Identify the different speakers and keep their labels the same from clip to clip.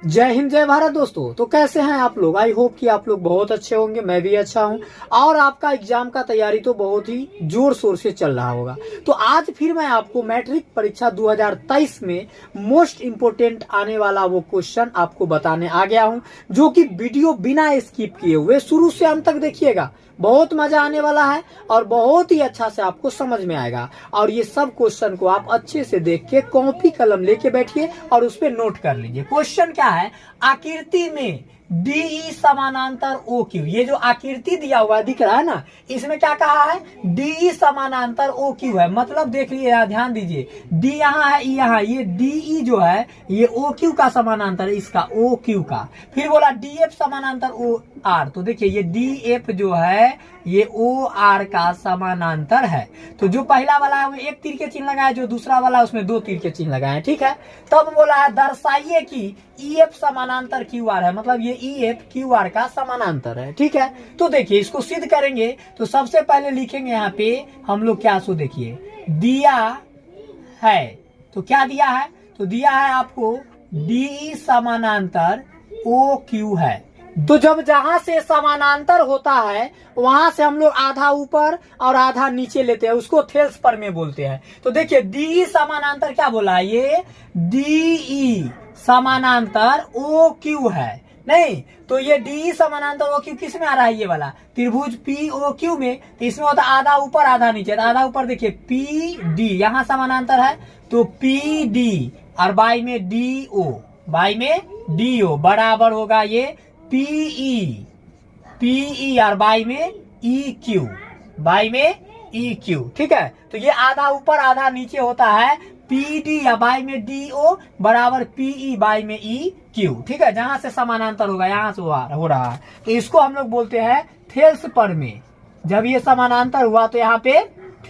Speaker 1: जय हिंद जय भारत दोस्तों। तो कैसे हैं आप लोग? आई होप कि आप लोग बहुत अच्छे होंगे, मैं भी अच्छा हूं और आपका एग्जाम का तैयारी तो बहुत ही जोर शोर से चल रहा होगा। तो आज फिर मैं आपको मैट्रिक परीक्षा 2023 में मोस्ट इम्पोर्टेंट आने वाला वो क्वेश्चन आपको बताने आ गया हूं, जो कि वीडियो बिना स्किप किए हुए शुरू से अंत तक देखिएगा। बहुत मजा आने वाला है और बहुत ही अच्छा से आपको समझ में आएगा। और ये सब क्वेश्चन को आप अच्छे से देख के कॉपी कलम लेके बैठिए और उस पर नोट कर लीजिए। क्वेश्चन क्या है? आकृति में DE समानांतर OQ। ये जो आकृति दिया हुआ दिख रहा है ना, इसमें क्या कहा है? DE समानांतर OQ है। मतलब देख लीजिए, ध्यान दीजिए, D यहाँ है, E यहाँ। ये DE जो है ये OQ का समानांतर है, इसका OQ का। फिर बोला DF समानांतर OR। तो देखिए ये DF जो है ये OR का समानांतर है। तो जो पहला वाला है वो एक तीर के चिन्ह लगाया, जो दूसरा वाला है उसमें दो तीर के चिन्ह लगाए, ठीक है। तब बोला है दर्शाइए कि EF समानांतर QR है। मतलब ये EF QR का समानांतर है, ठीक है। तो देखिए इसको सिद्ध करेंगे तो सबसे पहले लिखेंगे यहाँ पे हम लोग क्या, सो देखिए दिया है। तो क्या दिया है? तो दिया है आपको DE समानांतर OQ है। तो जब जहां से समानांतर होता है वहां से हम लोग आधा ऊपर और आधा नीचे लेते हैं, उसको थेल्स प्रमेय बोलते हैं। तो देखिए DE समानांतर क्या बोला? ये DE समानांतर OQ है। नहीं तो ये DE समानांतर OQ किस में आ रहा है? ये वाला त्रिभुज POQ में। तो इसमें होता है आधा ऊपर आधा नीचे। तो आधा ऊपर देखिए PD, यहाँ समानांतर है तो PD और बाई में DO, बाई में DO बराबर होगा ये PE और बाई में EQ, बाई में EQ, ठीक है। तो ये आधा ऊपर आधा नीचे होता है PD या बाई में DO बराबर PE बाई में EQ, ठीक है। जहां से समानांतर होगा यहाँ से हो रहा है। तो इसको हम लोग बोलते हैं थेल्स प्रमेय। जब ये समानांतर हुआ तो यहाँ पे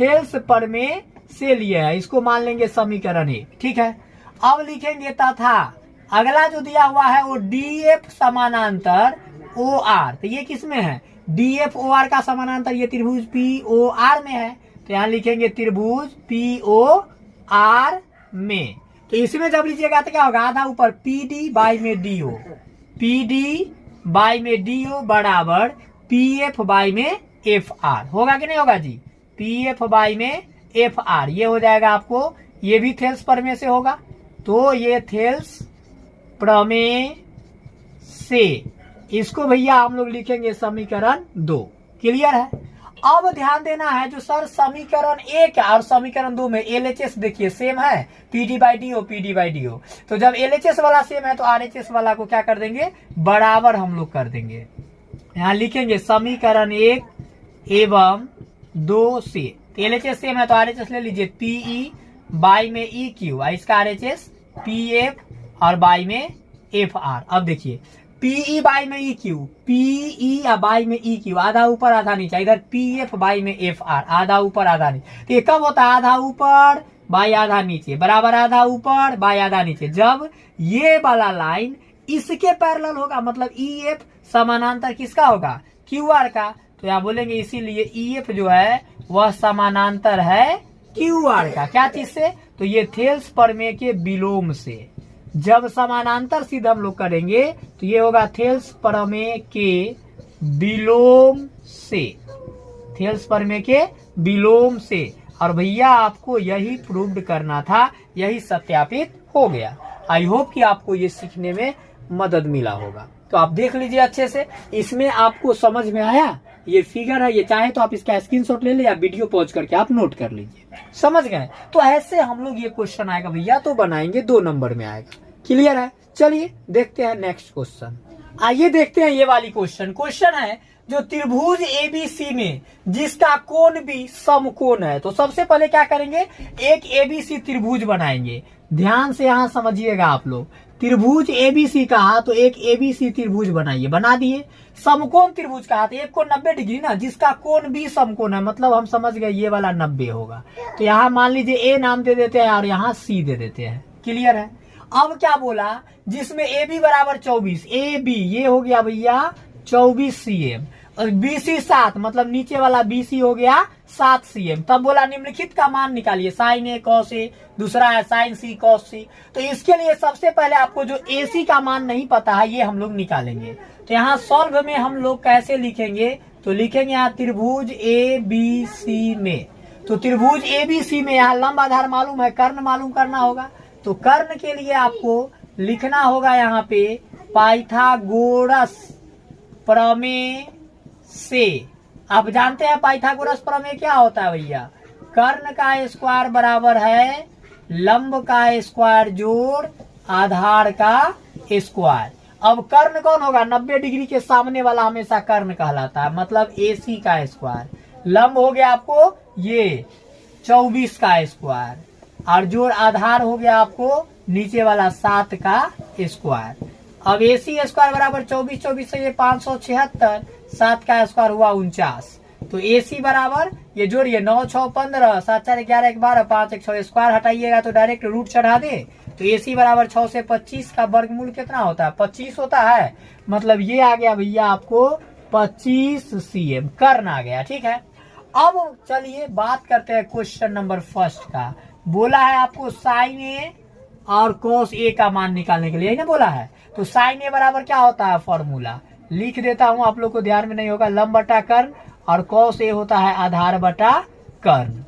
Speaker 1: थेल्स प्रमेय से लिया है, इसको मान लेंगे समीकरण 1, ठीक है। अब लिखेंगे तथा अगला जो दिया हुआ है वो DF समानांतर OR। तो ये किस में है? DF OR का समानांतर ये त्रिभुज POR में है। तो यहाँ लिखेंगे त्रिभुज POR में। तो इसमें जब लीजिएगा तो क्या होगा? आधा ऊपर PD बाई में DO, PD बाई में DO बराबर PF बाई में FR। होगा कि नहीं होगा जी? PF बाई में FR ये हो जाएगा आपको। ये भी थेल्स प्रमेय से होगा। तो ये थेल्स प्रमेय से, इसको भैया हम लोग लिखेंगे समीकरण 2। क्लियर है? अब ध्यान देना है, जो सर समीकरण 1 और समीकरण 2 में LHS देखिए सेम है, PD बाई DO। तो जब LHS वाला सेम है तो RHS वाला को क्या कर देंगे? बराबर हम लोग कर देंगे। यहाँ लिखेंगे समीकरण 1 एवं 2 से। LHS सेम है तो RHS ले लीजिए PE बाई में EQ, इसका RHS PF और बाई में FR। अब देखिए PE बाई में EQ, PE या बाई में EQ आधा ऊपर आधा नीचे, इधर PF बाई में FR आधा ऊपर आधा नीचे। तो ये कब होता है? आधा ऊपर बाई आधा नीचे बराबर आधा ऊपर बाई आधा नीचे। जब ये वाला लाइन इसके पैरेलल होगा, मतलब EF समानांतर किसका होगा? QR का। तो यहाँ बोलेंगे इसीलिए EF जो है वह समानांतर है QR का। क्या चीज से? तो ये थेल्स प्रमेय के विलोम से। जब समानांतर सिद्ध हम लोग करेंगे तो ये होगा थेल्स प्रमेय के विलोम से, थेल्स प्रमेय के विलोम से। और भैया आपको यही प्रूव्ड करना था, यही सत्यापित हो गया। आई होप कि आपको ये सीखने में मदद मिला होगा। तो आप देख लीजिए अच्छे से, इसमें आपको समझ में आया? ये फिगर है, ये चाहे तो आप इसका स्क्रीनशॉट ले ले या वीडियो पॉज करके आप नोट कर लीजिए। समझ गए? तो ऐसे हम लोग ये क्वेश्चन आएगा भैया तो बनाएंगे 2 नंबर में आएगा। क्लियर है? चलिए देखते हैं नेक्स्ट क्वेश्चन। आइए देखते हैं ये वाली क्वेश्चन है जो त्रिभुज ABC में जिसका कोण भी समकोण है। तो सबसे पहले क्या करेंगे? एक ABC त्रिभुज बनाएंगे। ध्यान से यहाँ समझिएगा आप लोग, त्रिभुज ABC कहा तो एक ABC त्रिभुज बनाइए। बना दिए। समकोण त्रिभुज कहा तो एक कोण 90 डिग्री ना, जिसका कोण भी समकोण है, मतलब हम समझ गए ये वाला 90 होगा। तो यहाँ मान लीजिए A नाम दे देते हैं और यहाँ C दे देते हैं। क्लियर है? अब क्या बोला? जिसमें AB बराबर 24, AB ये हो गया भैया 24 cm और BC 7, मतलब नीचे वाला BC हो गया 7 cm। तब बोला निम्नलिखित का मान निकालिए, साइन ए कॉस ए, दूसरा है साइन सी कॉस सी। तो इसके लिए सबसे पहले आपको जो AC का मान नहीं पता है ये हम लोग निकालेंगे। तो यहाँ सॉल्व में हम लोग कैसे लिखेंगे, तो लिखेंगे यहाँ त्रिभुज ABC में। तो त्रिभुज ABC में यहाँ लंब आधार मालूम है, कर्ण मालूम करना होगा। तो कर्ण के लिए आपको लिखना होगा यहाँ पे पाइथागोरस प्रमेय से। आप जानते हैं पाइथागोरस प्रमेय क्या होता है भैया, कर्ण का स्क्वायर बराबर है लंब का स्क्वायर जोड़ आधार का स्क्वायर। अब कर्ण कौन होगा, 90 डिग्री के सामने वाला हमेशा कर्ण कहलाता है, मतलब AC का स्क्वायर। लंब हो गया आपको ये 24 का स्क्वायर, और जोड़ आधार हो गया आपको नीचे वाला 7 का स्क्वायर। अब AC स्क्वायर बराबर 24 से ये 576, 7 का स्क्वायर हुआ 49। तो AC बराबर ये जोड़िए 9 6 15, 7 4 11 1 12, 5 1 6 स्क्वायर हटाइएगा तो डायरेक्ट रूट चढ़ा दे। तो AC बराबर 6 से 25 का वर्गमूल कितना होता है, 25 होता है। मतलब ये आ गया भैया आपको 25 cm कर्ण आ गया। ठीक है, अब चलिए बात करते हैं क्वेश्चन नंबर फर्स्ट का। बोला है आपको साइन ए और कोस ए का मान निकालने के लिए, यही ना बोला है। तो साइन ए बराबर क्या होता है, फॉर्मूला लिख देता हूं, आप लोग को ध्यान में नहीं होगा, लंब बटा कर्ण, और कोस ए होता है आधार बटा कर्ण।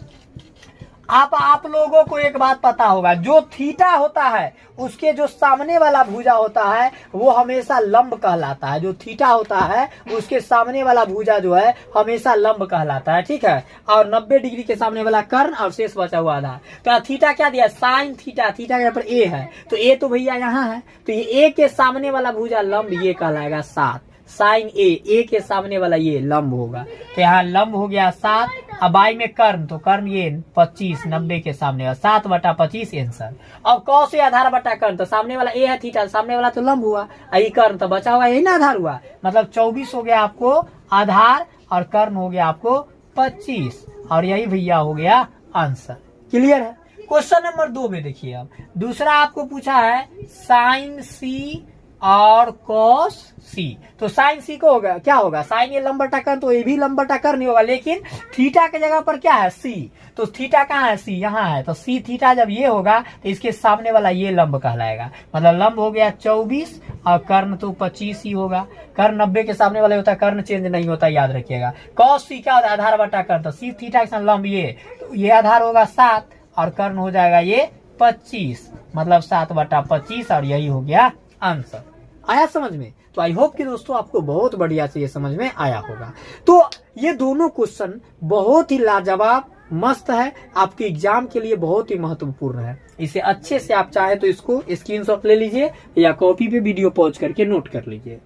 Speaker 1: आप लोगों को एक बात पता होगा, जो थीटा होता है उसके जो सामने वाला भुजा होता है वो हमेशा लंब कहलाता है। जो थीटा होता है उसके सामने वाला भुजा जो है हमेशा लंब कहलाता है। ठीक है, और 90 डिग्री के सामने वाला कर्ण और शेष बचा हुआ आधार। तो थीटा क्या दिया, साइन थीटा, थीटा के यहाँ पर ए है, तो ए तो भैया यहाँ है, तो ये ए के सामने वाला भुजा लंब ये कहलाएगा 7। साइन ए के सामने वाला ये लंब होगा, तो यहाँ लंब हो गया 7। अब बाई में कर्ण, तो कर्ण ये 25, 90 के सामने वाला 7 बटा 25 आंसर। अब कॉस ए आधार बटा कर्ण, तो सामने वाला ए है थीटा, सामने वाला तो लंब हुआ, आई कर्ण तो बचा हुआ यही ना आधार हुआ, मतलब 24 हो गया आपको आधार और कर्ण हो गया आपको 25, और यही भैया हो गया आंसर। क्लियर है। क्वेश्चन नंबर 2 में देखिए, अब दूसरा आपको पूछा है साइन सी और कॉस सी। तो साइन सी को होगा क्या होगा, साइन ये लंब बटा कर्ण, तो ये भी लंब बटा कर्ण नहीं होगा, लेकिन थीटा के जगह पर क्या है सी। तो थीटा कहाँ है, सी यहाँ है, तो सी थीटा जब ये होगा तो इसके सामने वाला ये लंब कहलाएगा। मतलब लंब हो गया 24 और कर्ण तो 25 ही होगा। कर्ण 90 के सामने वाला होता है, कर्ण चेंज नहीं होता, याद रखिएगा। कॉस सी क्या होता है, आधार बटा कर्ण, तो सी थीटा के साथ लंब ये आधार होगा 7 और कर्ण हो जाएगा ये 25, मतलब 7 बटा 25, और यही हो गया आंसर। आया समझ में। तो आई होप कि दोस्तों आपको बहुत बढ़िया से ये समझ में आया होगा। तो ये दोनों क्वेश्चन बहुत ही लाजवाब मस्त है, आपके एग्जाम के लिए बहुत ही महत्वपूर्ण है। इसे अच्छे से आप चाहे तो इसको स्क्रीनशॉट ले लीजिए या कॉपी पे वीडियो पॉज करके नोट कर लीजिए।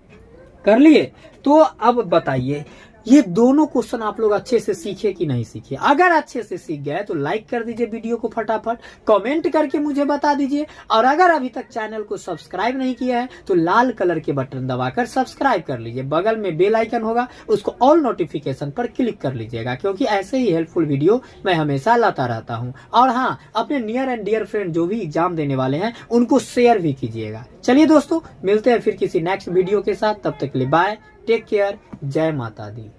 Speaker 1: कर लिए? तो अब बताइए ये दोनों क्वेश्चन आप लोग अच्छे से सीखे कि नहीं सीखे। अगर अच्छे से सीख गए तो लाइक कर दीजिए वीडियो को फटाफट, कमेंट करके मुझे बता दीजिए, और अगर अभी तक चैनल को सब्सक्राइब नहीं किया है तो लाल कलर के बटन दबाकर सब्सक्राइब कर लीजिए। बगल में बेल आइकन होगा, उसको ऑल नोटिफिकेशन पर क्लिक कर लीजिएगा, क्योंकि ऐसे ही हेल्पफुल वीडियो मैं हमेशा लाता रहता हूँ। और हाँ, अपने नियर एंड डियर फ्रेंड जो भी एग्जाम देने वाले हैं उनको शेयर भी कीजिएगा। चलिए दोस्तों, मिलते हैं फिर किसी नेक्स्ट वीडियो के साथ, तब तक के लिए बाय, टेक केयर, जय माता दी।